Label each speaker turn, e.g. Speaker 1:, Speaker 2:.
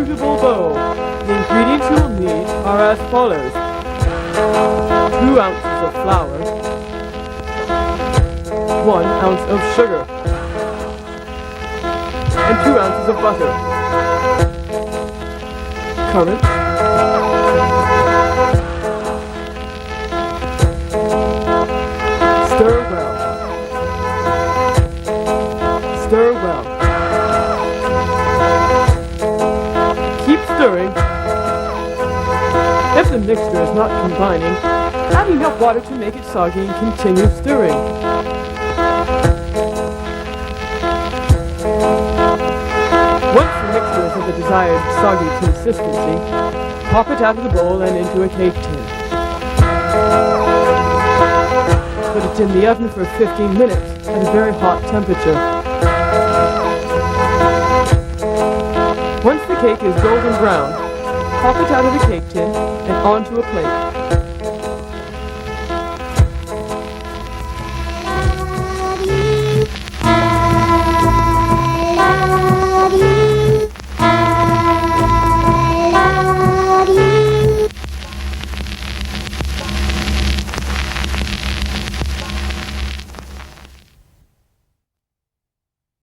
Speaker 1: inscrutable bowl. The ingredients you will need are as follows. 2 ounces of flour, 1 ounce of sugar, and 2 ounces of butter. Currants, stir well. Stir well. Keep stirring. If the mixture is not combining, add enough water to make it soggy and continue stirring. Once the mixture is of the desired soggy consistency, pop it out of the bowl and into a cake tin. Put it in the oven for 15 minutes at a very hot temperature. Once the cake is golden brown, pop it out of the cake tin and onto a plate.